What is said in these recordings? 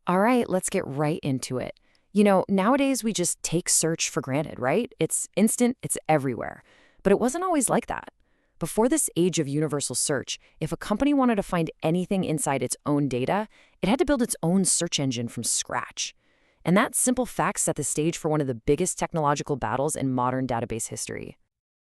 All right, let's get right into it. Nowadays we just take search for granted, right? It's instant, it's everywhere. But it wasn't always like that. Before this age of universal search, if a company wanted to find anything inside its own data, it had to build its own search engine from scratch. And that simple fact set the stage for one of the biggest technological battles in modern database history.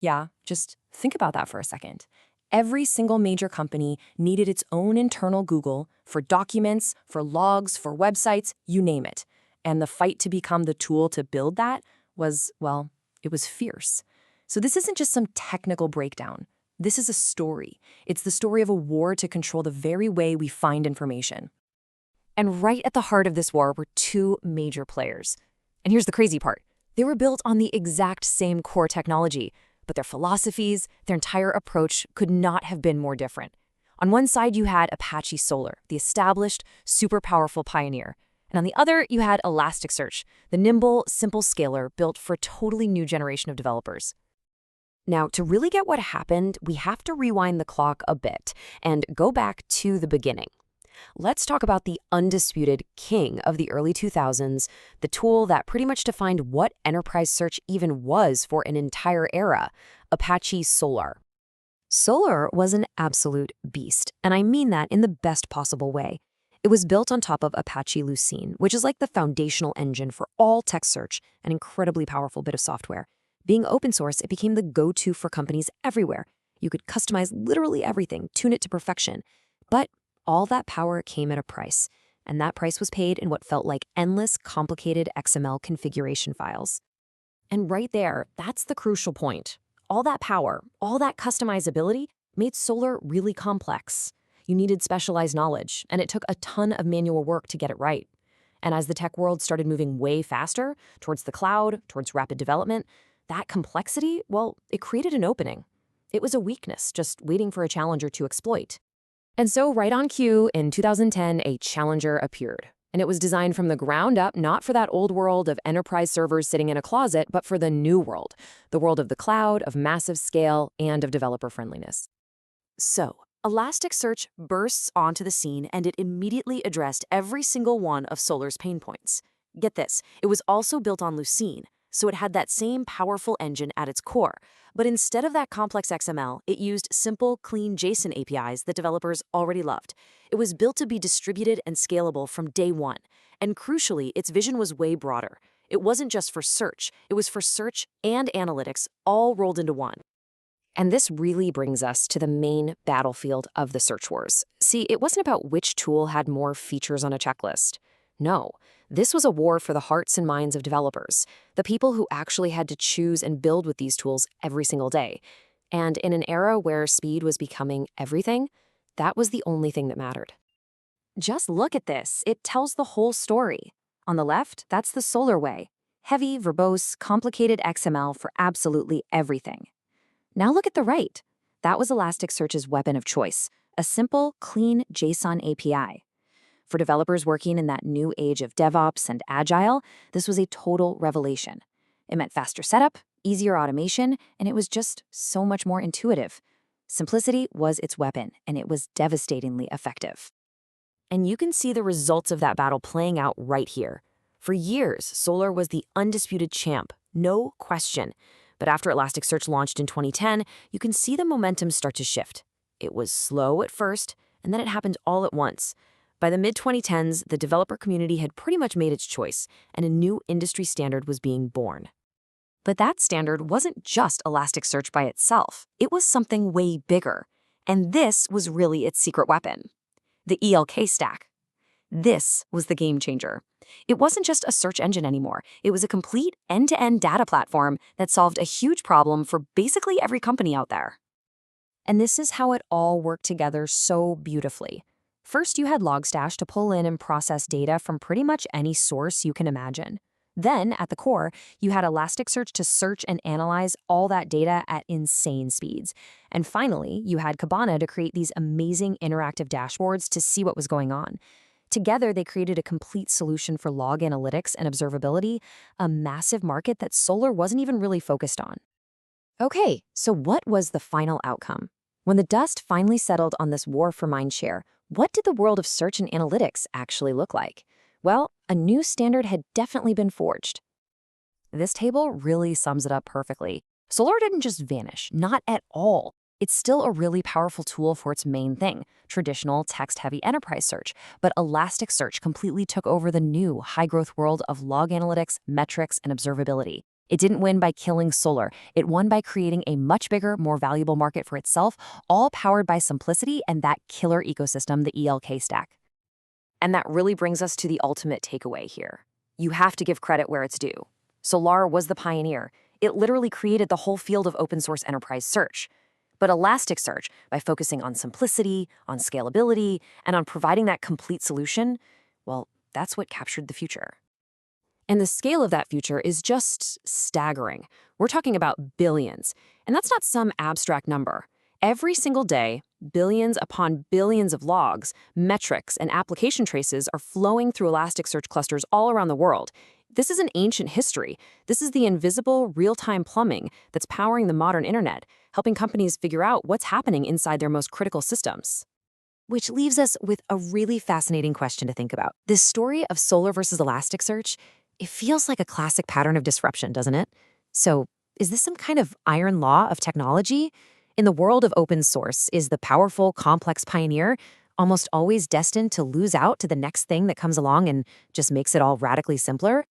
Yeah, just think about that for a second. Every single major company needed its own internal Google for documents, for logs, for websites, you name it. And the fight to become the tool to build that was, well, it was fierce. So this isn't just some technical breakdown. This is a story. It's the story of a war to control the very way we find information. And right at the heart of this war were two major players. And here's the crazy part. They were built on the exact same core technology, but their philosophies, their entire approach could not have been more different. On one side, you had Apache Solr, the established, super powerful pioneer. And on the other, you had Elasticsearch, the nimble, simple scaler built for a totally new generation of developers. Now, to really get what happened, we have to rewind the clock a bit and go back to the beginning. Let's talk about the undisputed king of the early 2000s, the tool that pretty much defined what enterprise search even was for an entire era, Apache Solr. Solr was an absolute beast, and I mean that in the best possible way. It was built on top of Apache Lucene, which is like the foundational engine for all text search, an incredibly powerful bit of software. Being open source, it became the go-to for companies everywhere. You could customize literally everything, tune it to perfection. But all that power came at a price, and that price was paid in what felt like endless, complicated XML configuration files. And right there, that's the crucial point. All that power, all that customizability made Solr really complex. You needed specialized knowledge, and it took a ton of manual work to get it right. And as the tech world started moving way faster, towards the cloud, towards rapid development, that complexity, well, it created an opening. It was a weakness, just waiting for a challenger to exploit. And so right on cue, in 2010, a challenger appeared. And it was designed from the ground up, not for that old world of enterprise servers sitting in a closet, but for the new world, the world of the cloud, of massive scale, and of developer friendliness. So, Elasticsearch bursts onto the scene, and it immediately addressed every single one of Solr's pain points. Get this, it was also built on Lucene, so it had that same powerful engine at its core. But instead of that complex XML, it used simple, clean JSON APIs that developers already loved. It was built to be distributed and scalable from day one. And crucially, its vision was way broader. It wasn't just for search, it was for search and analytics all rolled into one. And this really brings us to the main battlefield of the search wars. See, it wasn't about which tool had more features on a checklist. No, this was a war for the hearts and minds of developers, the people who actually had to choose and build with these tools every single day. And in an era where speed was becoming everything, that was the only thing that mattered. Just look at this. It tells the whole story. On the left, that's the Solr way. Heavy, verbose, complicated XML for absolutely everything. Now look at the right. That was Elasticsearch's weapon of choice, a simple, clean JSON API. For developers working in that new age of DevOps and Agile, this was a total revelation. It meant faster setup, easier automation, and it was just so much more intuitive. Simplicity was its weapon, and it was devastatingly effective. And you can see the results of that battle playing out right here. For years, Solr was the undisputed champ, no question. But after Elasticsearch launched in 2010, you can see the momentum start to shift. It was slow at first, and then it happened all at once. By the mid-2010s, the developer community had pretty much made its choice, and a new industry standard was being born. But that standard wasn't just Elasticsearch by itself. It was something way bigger. And this was really its secret weapon, the ELK stack. This was the game changer. It wasn't just a search engine anymore. It was a complete end-to-end data platform that solved a huge problem for basically every company out there. And this is how it all worked together so beautifully. First, you had Logstash to pull in and process data from pretty much any source you can imagine. Then, at the core, you had Elasticsearch to search and analyze all that data at insane speeds. And finally, you had Kibana to create these amazing interactive dashboards to see what was going on. Together, they created a complete solution for log analytics and observability, a massive market that Solr wasn't even really focused on. Okay, so what was the final outcome? When the dust finally settled on this war for mindshare, what did the world of search and analytics actually look like? Well, a new standard had definitely been forged. This table really sums it up perfectly. Solr didn't just vanish, not at all. It's still a really powerful tool for its main thing, traditional text-heavy enterprise search, but Elasticsearch completely took over the new high-growth world of log analytics, metrics, and observability. It didn't win by killing Solr. It won by creating a much bigger, more valuable market for itself, all powered by simplicity and that killer ecosystem, the ELK stack. And that really brings us to the ultimate takeaway here. You have to give credit where it's due. Solr was the pioneer. It literally created the whole field of open source enterprise search. But Elasticsearch, by focusing on simplicity, on scalability, and on providing that complete solution, well, that's what captured the future. And the scale of that future is just staggering. We're talking about billions. And that's not some abstract number. Every single day, billions upon billions of logs, metrics, and application traces are flowing through Elasticsearch clusters all around the world. This is an ancient history. This is the invisible, real-time plumbing that's powering the modern internet, helping companies figure out what's happening inside their most critical systems. Which leaves us with a really fascinating question to think about. This story of Solr versus Elasticsearch, it feels like a classic pattern of disruption, doesn't it? So, is this some kind of iron law of technology? In the world of open source, is the powerful, complex pioneer almost always destined to lose out to the next thing that comes along and just makes it all radically simpler?